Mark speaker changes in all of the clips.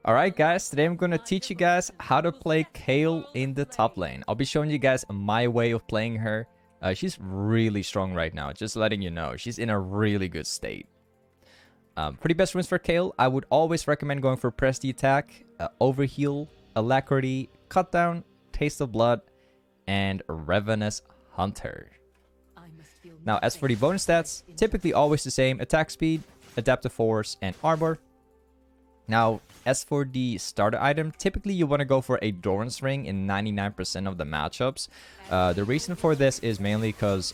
Speaker 1: Alright guys, today I'm going to teach you guys how to play Kayle in the top lane. I'll be showing you guys my way of playing her. She's really strong right now, just letting you know. She's in a really good state. For the best runes for Kayle, I would always recommend going for Press the Attack, Overheal, Alacrity, Cut Down, Taste of Blood, and Ravenous Hunter. Now as for the bonus stats, typically always the same: attack speed, adaptive force, and armor. Now, as for the starter item, typically you want to go for a Doran's Ring in 99% of the matchups. The reason for this is mainly because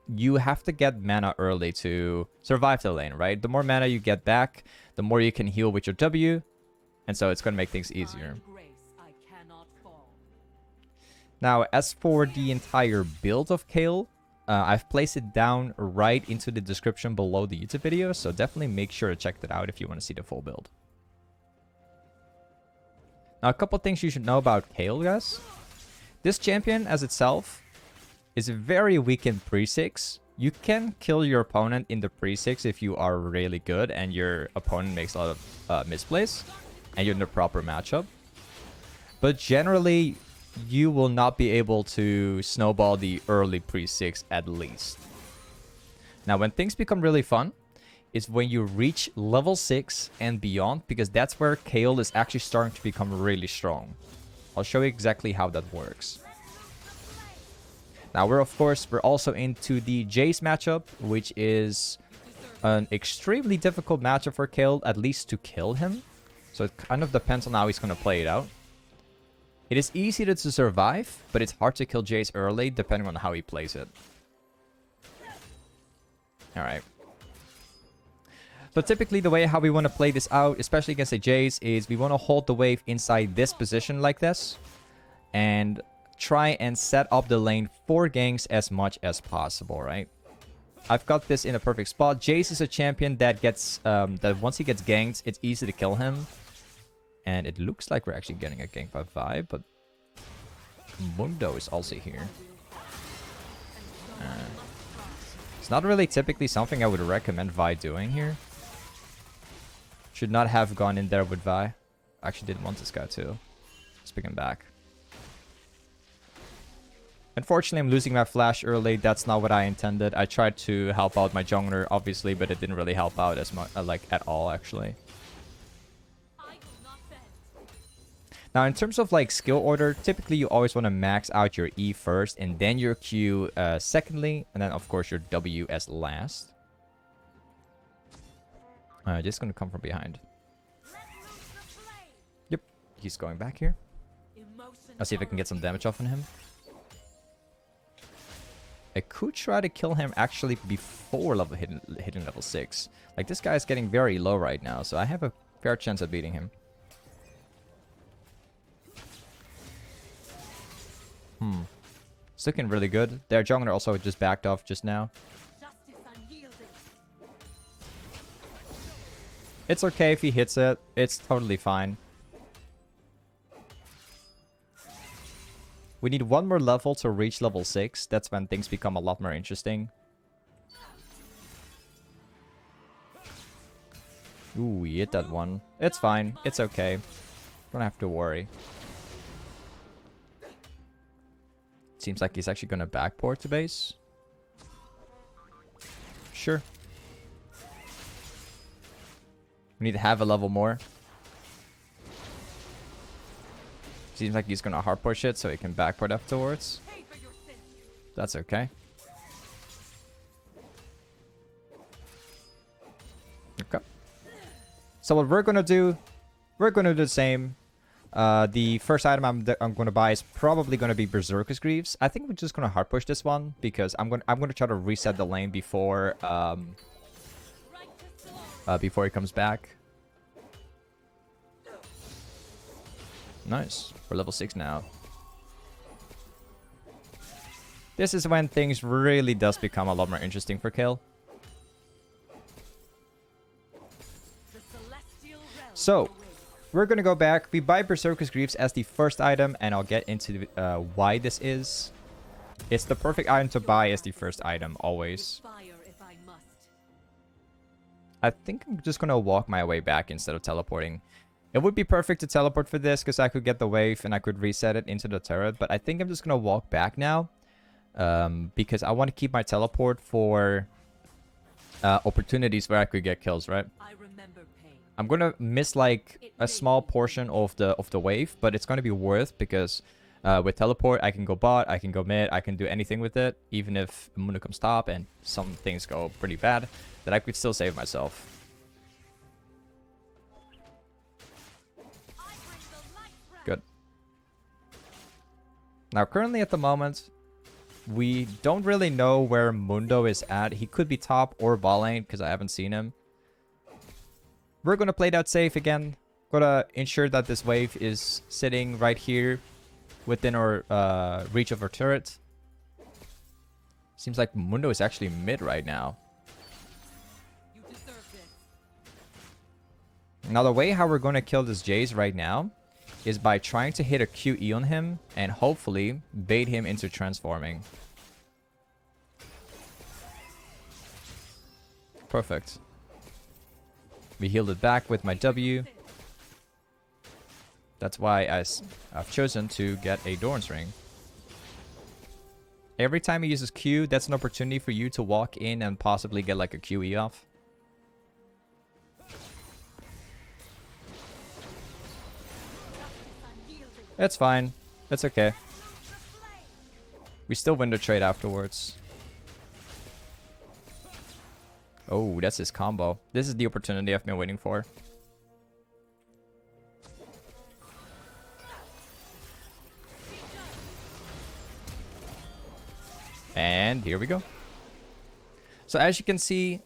Speaker 1: you have to get mana early to survive the lane, right? The more mana you get back, the more you can heal with your W, and so it's going to make things easier. Now, as for the entire build of Kayle, I've placed it down right into the description below the YouTube video, so definitely make sure to check that out if you want to see the full build. Now, a couple things you should know about Kayle, guys. This champion as itself is very weak in pre-6. You can kill your opponent in the pre-6 if you are really good and your opponent makes a lot of misplays and you're in the proper matchup. But generally, you will not be able to snowball the early pre-6 at least. Now, when things become really fun is when you reach level 6 and beyond, because that's where Kayle is actually starting to become really strong. I'll show you exactly how that works. Now, we're also into the Jace matchup, which is an extremely difficult matchup for Kayle, at least to kill him. So it kind of depends on how he's going to play it out. It is easy to survive, but it's hard to kill Jace early, depending on how he plays it. Alright. So typically, the way how we want to play this out, especially against a Jace, is we want to hold the wave inside this position like this. And try and set up the lane for ganks as much as possible, right? I've got this in a perfect spot. Jace is a champion that gets, that once he gets ganked, it's easy to kill him. And it looks like we're actually getting a gank by Vi, but Mundo is also here. It's not really typically something I would recommend Vi doing here. Should not have gone in there with Vi. I actually didn't want this guy too. Let's pick him back. Unfortunately, I'm losing my flash early. That's not what I intended. I tried to help out my jungler, obviously, but it didn't really help out as much, at all, actually. Now, in terms of skill order, typically you always want to max out your E first, and then your Q secondly, and then of course your W as last. Just gonna come from behind. Yep, he's going back here. I'll see if I can get some damage off on him. I could try to kill him actually before hitting level 6. This guy is getting very low right now, so I have a fair chance of beating him. It's looking really good. Their jungler also just backed off just now. It's okay if he hits it. It's totally fine. We need one more level to reach level 6. That's when things become a lot more interesting. Ooh, he hit that one. It's fine. It's okay. Don't have to worry. Seems like he's actually going to backport to base. Sure. We need to have a level more. Seems like he's going to hard push it so he can backport afterwards. That's okay. Okay. So what we're going to do the same. The first item I'm going to buy is probably going to be berserker's greaves. I think we're just going to hard push this one because I'm going to try to reset the lane before before he comes back. Nice. We're level 6 now. This is when things really does become a lot more interesting for Kayle. So, we're going to go back. We buy berserker's greaves as the first item, and I'll get into why this is. It's the perfect item to buy as the first item, always. I think I'm just going to walk my way back instead of teleporting. It would be perfect to teleport for this because I could get the wave and I could reset it into the turret. But I think I'm just going to walk back now because I want to keep my teleport for opportunities where I could get kills, right? I'm going to miss like a small portion of the wave, but it's going to be worth because with teleport, I can go bot, I can go mid, I can do anything with it. Even if Mundo comes top and some things go pretty bad, that I could still save myself. Good. Now, currently at the moment, we don't really know where Mundo is at. He could be top or bot lane because I haven't seen him. We're going to play that safe again. Gonna ensure that this wave is sitting right here within our reach of our turret. Seems like Mundo is actually mid right now. Now, the way how we're going to kill this Jace right now is by trying to hit a QE on him and hopefully bait him into transforming. Perfect. We healed it back with my W. That's why I've chosen to get a Doran's Ring. Every time he uses Q, that's an opportunity for you to walk in and possibly get like a QE off. That's fine. That's okay. We still win the trade afterwards. Oh, that's his combo. This is the opportunity I've been waiting for. And here we go. So as you can see,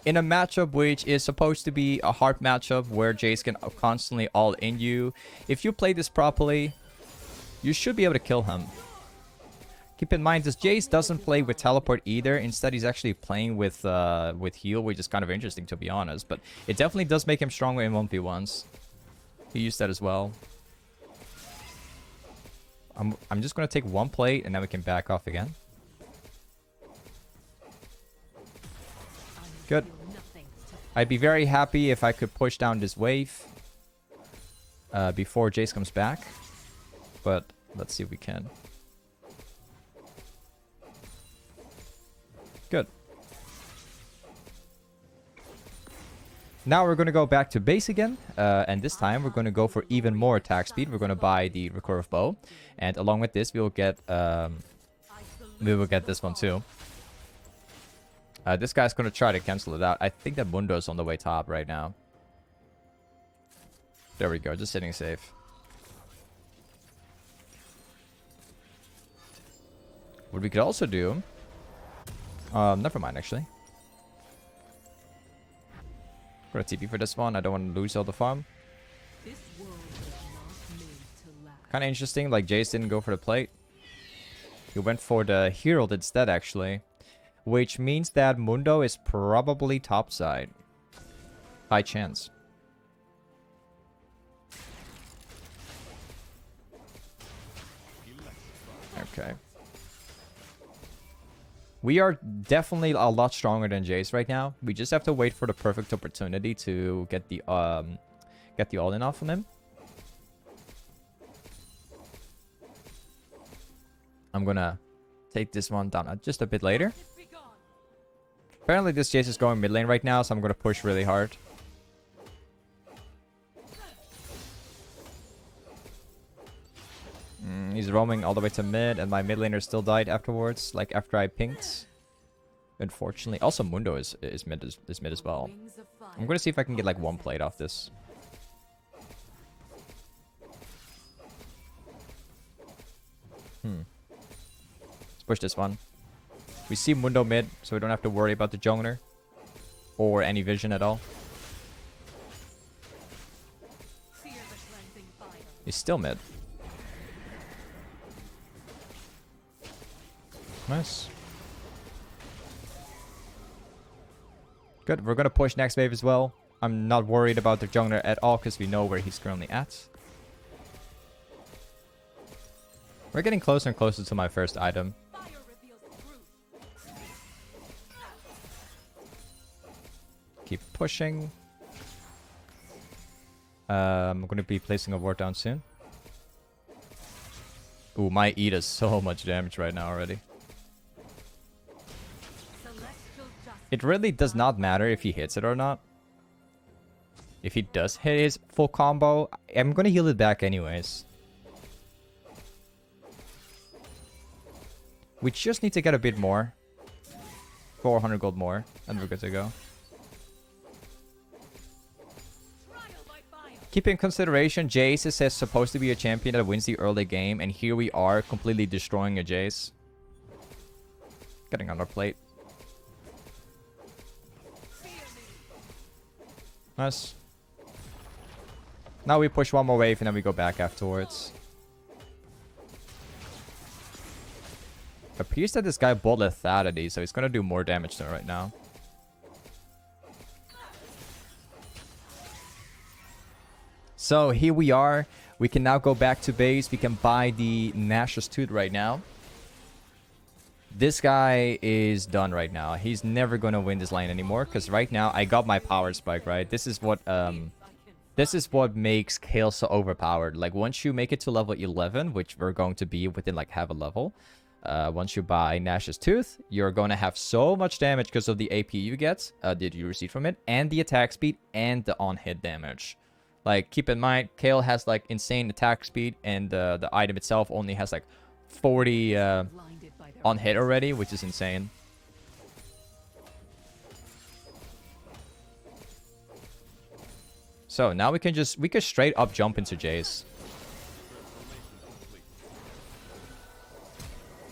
Speaker 1: in a matchup which is supposed to be a hard matchup where Jace can constantly all in you, if you play this properly, you should be able to kill him. Keep in mind, this Jace doesn't play with teleport either. Instead, he's actually playing with heal, which is kind of interesting to be honest. But it definitely does make him stronger in 1v1s. He used that as well. I'm just going to take one plate and then we can back off again. Good. I'd be very happy if I could push down this wave before Jace comes back. But let's see if we can. Good. Now we're going to go back to base again. And this time we're going to go for even more attack speed. We're going to buy the recurve bow. And along with this, we will get this one too. This guy's going to try to cancel it out. I think that Mundo's on the way top right now. There we go. Just sitting safe. What we could also do... never mind, actually. I'm gonna TP for this one. I don't want to lose all the farm. Kind of interesting. Like, Jace didn't go for the plate. He went for the Herald instead, actually. Which means that Mundo is probably topside. High chance. Okay. We are definitely a lot stronger than Jace right now. We just have to wait for the perfect opportunity to get the all-in off on him. I'm gonna take this one down just a bit later. Apparently this Jace is going mid lane right now, so I'm gonna push really hard. He's roaming all the way to mid, and my mid laner still died afterwards, like after I pinked. Unfortunately. Also, Mundo is mid as well. I'm gonna see if I can get like one plate off this. Let's push this one. We see Mundo mid, so we don't have to worry about the jungler or any vision at all. He's still mid. Nice. Good. We're gonna push next wave as well. I'm not worried about the jungler at all because we know where he's currently at. We're getting closer and closer to my first item. Keep pushing. I'm gonna be placing a ward down soon. Ooh, my E does so much damage right now already. It really does not matter if he hits it or not. If he does hit his full combo, I'm gonna heal it back anyways. We just need to get a bit more. 400 gold more, and we're good to go. Keep in consideration, Jace is supposed to be a champion that wins the early game, and here we are completely destroying a Jace. Getting on our plate. Nice. Now we push one more wave and then we go back afterwards. Appears that this guy bought lethality, so he's gonna do more damage to him right now. So here we are. We can now go back to base. We can buy the Nashor's Tooth right now. This guy is done right now. He's never gonna win this lane anymore because right now I got my power spike, right? This is what makes Kayle so overpowered. Like once you make it to level 11, which we're going to be within like half a level, once you buy Nash's Tooth, you're going to have so much damage because of the AP you get, that you receive from it, and the attack speed and the on-hit damage. Like, keep in mind, Kayle has like insane attack speed, and the item itself only has like 40 on hit already, which is insane. So now we can straight up jump into Jace.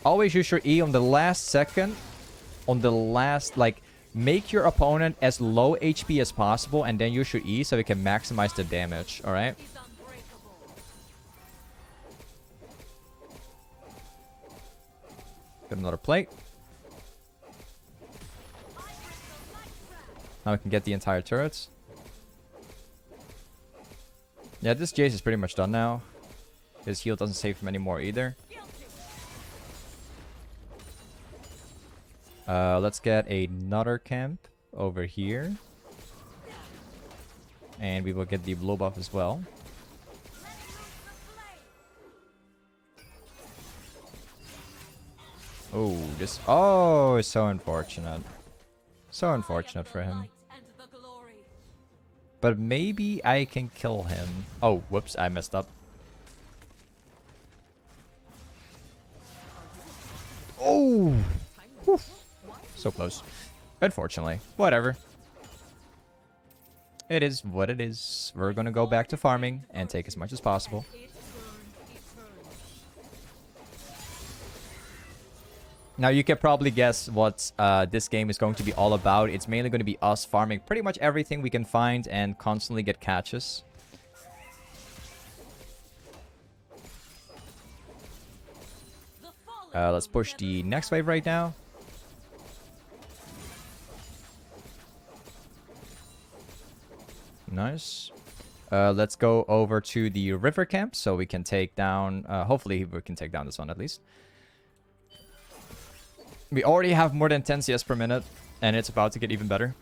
Speaker 1: Always use your E on the last second. On the last, like, make your opponent as low HP as possible and then use your E so we can maximize the damage, alright? Get another plate. Now we can get the entire turrets. Yeah, this Jace is pretty much done now. His heal doesn't save him anymore either. Let's get another camp over here. And we will get the blue buff as well. Oh, this... Oh, it's so unfortunate. So unfortunate for him. But maybe I can kill him. Oh, whoops, I messed up. Oh! Whew. So close. Unfortunately. Whatever. It is what it is. We're gonna go back to farming and take as much as possible. Now you can probably guess what this game is going to be all about. It's mainly going to be us farming pretty much everything we can find and constantly get catches. Let's push the next wave right now. Nice. Let's go over to the river camp so we can take down... hopefully we can take down this one at least. We already have more than 10 CS per minute, and it's about to get even better.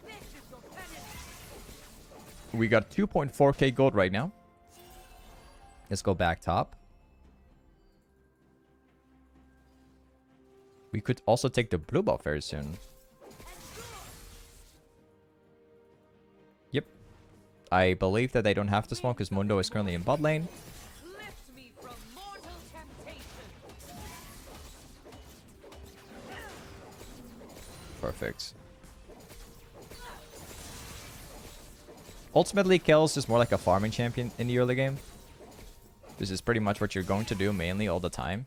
Speaker 1: We got 2.4k gold right now. Let's go back top. We could also take the blue buff very soon. Yep. I believe that they don't have to smoke because Mundo is currently in bot lane. Perfect. Ultimately, Kayle's just more like a farming champion in the early game. This is pretty much what you're going to do mainly all the time.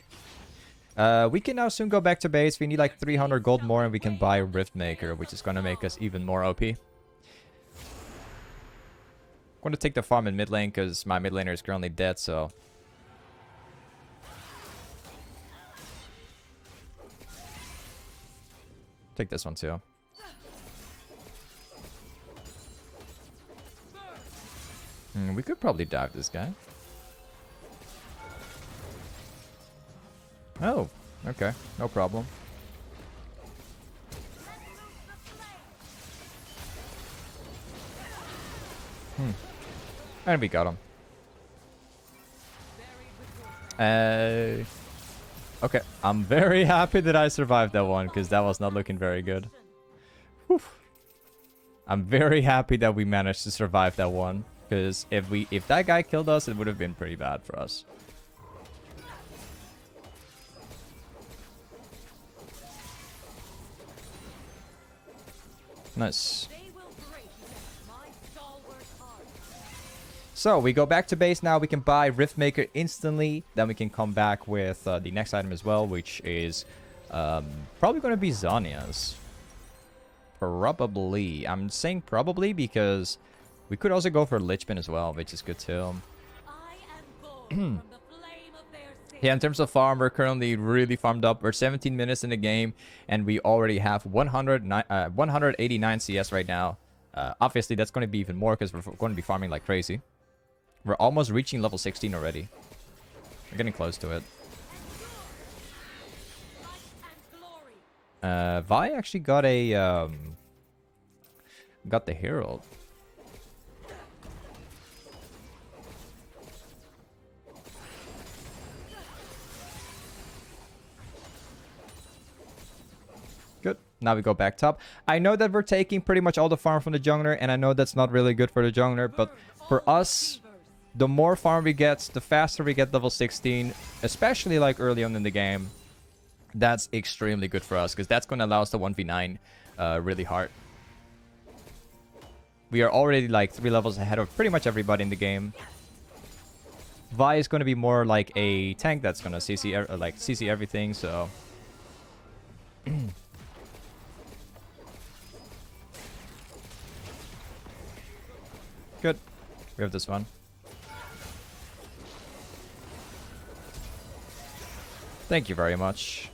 Speaker 1: We can now soon go back to base. We need like 300 gold more and we can buy Riftmaker, which is going to make us even more OP. I'm going to take the farm in mid lane because my mid laner is currently dead, so... Take this one too. We could probably dive this guy. Oh, okay. No problem. And we got him. Okay, I'm very happy that I survived that one, because that was not looking very good. Whew. I'm very happy that we managed to survive that one, because if that guy killed us, it would have been pretty bad for us. Nice. So we go back to base now. We can buy Riftmaker instantly. Then we can come back with the next item as well, which is probably going to be Zhonya's. Probably. I'm saying probably because we could also go for Lichbin as well, which is good too. Yeah, in terms of farm, we're currently really farmed up. We're 17 minutes in the game, and we already have 189 CS right now. Obviously, that's going to be even more because we're going to be farming like crazy. We're almost reaching level 16 already. We're getting close to it. Vi actually got a got the Herald. Good. Now we go back top. I know that we're taking pretty much all the farm from the jungler, and I know that's not really good for the jungler, but for us, the more farm we get, the faster we get level 16, especially like early on in the game. That's extremely good for us, because that's going to allow us to 1v9 really hard. We are already like 3 levels ahead of pretty much everybody in the game. Vi is going to be more like a tank that's going to CC everything, so... Good. We have this one. Thank you very much.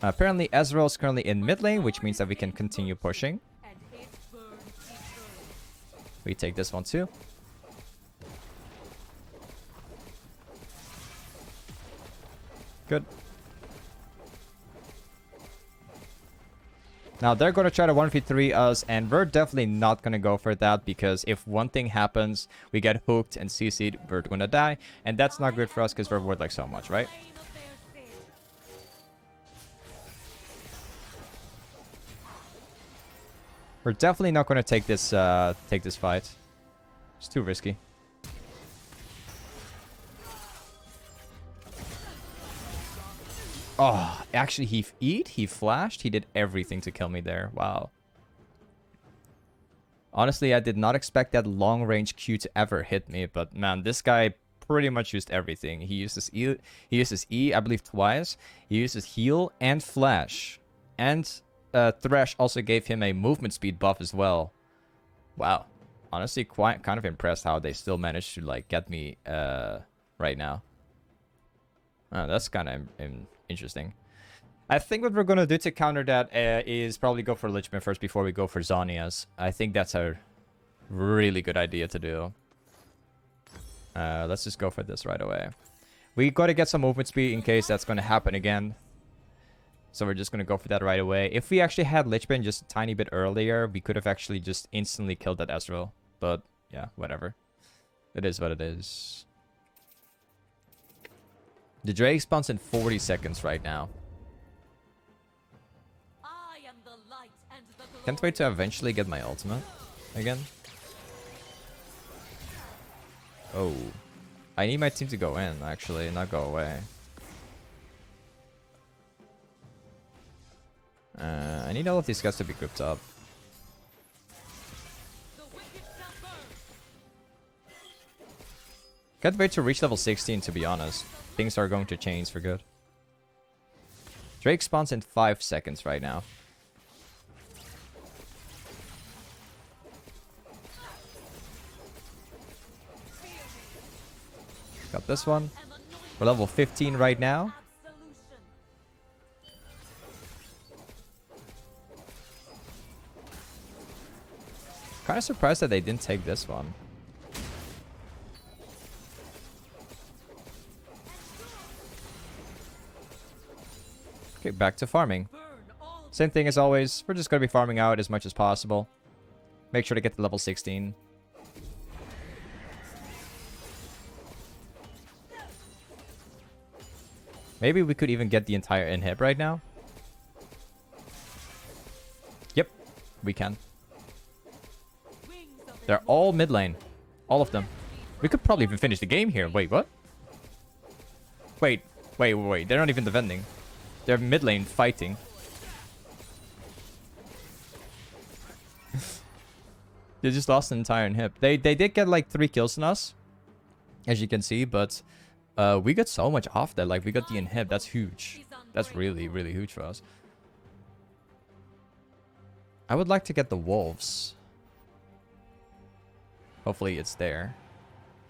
Speaker 1: Apparently Ezreal is currently in mid lane, which means that we can continue pushing. We take this one too. Good. Now they're going to try to 1v3 us, and we're definitely not going to go for that, because if one thing happens, we get hooked and CC'd, we're going to die, and that's not good for us because we're worth like so much, right? We're definitely not going to take this fight. It's too risky. Oh, actually, he flashed. He did everything to kill me there. Wow. Honestly, I did not expect that long-range Q to ever hit me, but man, this guy pretty much used everything. He used his E, I believe, twice. He used his heal and flash. And Thresh also gave him a movement speed buff as well. Wow. Honestly, kind of impressed how they still managed to like get me right now. That's kind of interesting. I think what we're going to do to counter that is probably go for Lichbin first before we go for Zhonya's. I think that's a really good idea to do. Let's just go for this right away. We got to get some movement speed in case that's going to happen again. So we're just going to go for that right away. If we actually had Lichbin just a tiny bit earlier, we could have actually just instantly killed that Ezreal. But yeah, whatever. It is what it is. The Drake spawns in 40 seconds right now. Can't wait to eventually get my ultimate again. Oh. I need my team to go in, actually, not go away. I need all of these guys to be grouped up. Can't wait to reach level 16, to be honest. Things are going to change for good. Drake spawns in 5 seconds right now. Got this one. We're level 15 right now. Kind of surprised that they didn't take this one. Okay, back to farming. Same thing as always. We're just going to be farming out as much as possible. Make sure to get to level 16. Maybe we could even get the entire inhib right now. Yep, we can. They're all mid lane. All of them. We could probably even finish the game here. Wait, what? Wait. They're not even defending. They're mid lane fighting. They just lost an entire inhib. They did get like 3 kills on us, as you can see, but we got so much off that. Like, we got the inhib. That's huge. That's really, really huge for us. I would like to get the wolves. Hopefully it's there.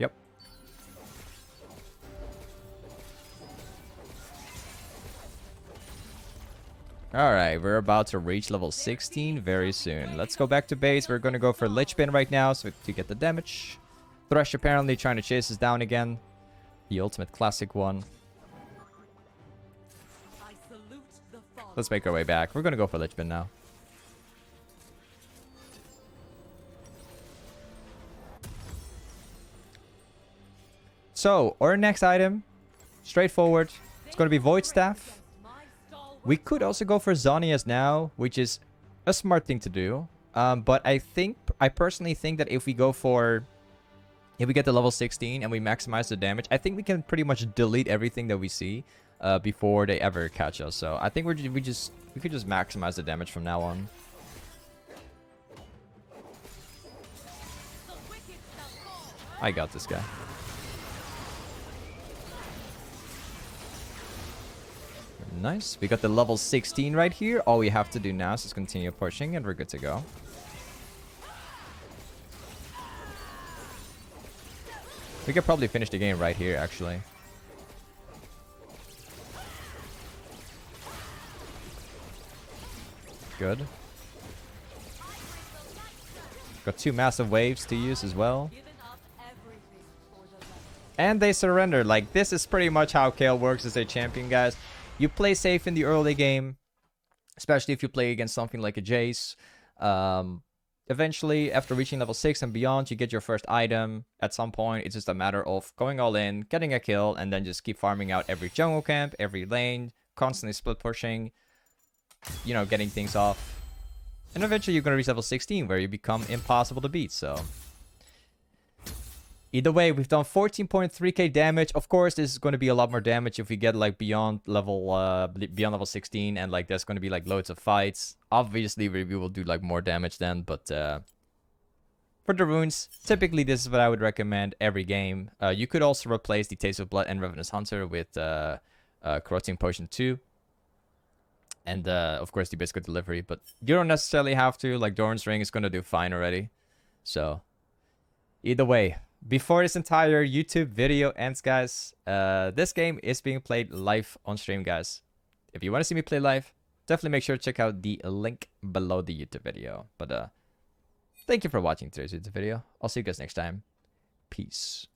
Speaker 1: Yep. Alright, we're about to reach level 16 very soon. Let's go back to base. We're going to go for lich bin right now so to get the damage. Thresh apparently trying to chase us down again. The ultimate classic one. Let's make our way back. We're going to go for lich bin now. So, our next item, straightforward. It's going to be Void Staff. We could also go for Zhonya's now, which is a smart thing to do. But I personally think that if we get to level 16 and we maximize the damage, I think we can pretty much delete everything that we see before they ever catch us. So I think we could just maximize the damage from now on. I got this guy. Nice. We got the level 16 right here. All we have to do now is just continue pushing and we're good to go. We could probably finish the game right here, actually. Good. Got 2 massive waves to use as well. And they surrender. Like, this is pretty much how Kayle works as a champion, guys. You play safe in the early game, especially if you play against something like a Jace. Eventually, after reaching level 6 and beyond, you get your first item. At some point, it's just a matter of going all in, getting a kill, and then just keep farming out every jungle camp, every lane, constantly split pushing, you know, getting things off. And eventually, you're going to reach level 16, where you become impossible to beat, so... Either way, we've done 14.3k damage. Of course, this is going to be a lot more damage if we get like beyond level 16 and like there's going to be like loads of fights. Obviously, we will do like more damage then, but for the runes, typically this is what I would recommend every game. You could also replace the Taste of Blood and Ravenous Hunter with Corrupting Potion 2. And of course the Biscuit Delivery, but you don't necessarily have to. Like Doran's Ring is going to do fine already. So, either way. Before this entire YouTube video ends, guys, this game is being played live on stream, guys. If you want to see me play live, definitely make sure to check out the link below the YouTube video. But thank you for watching today's YouTube video. I'll see you guys next time. Peace.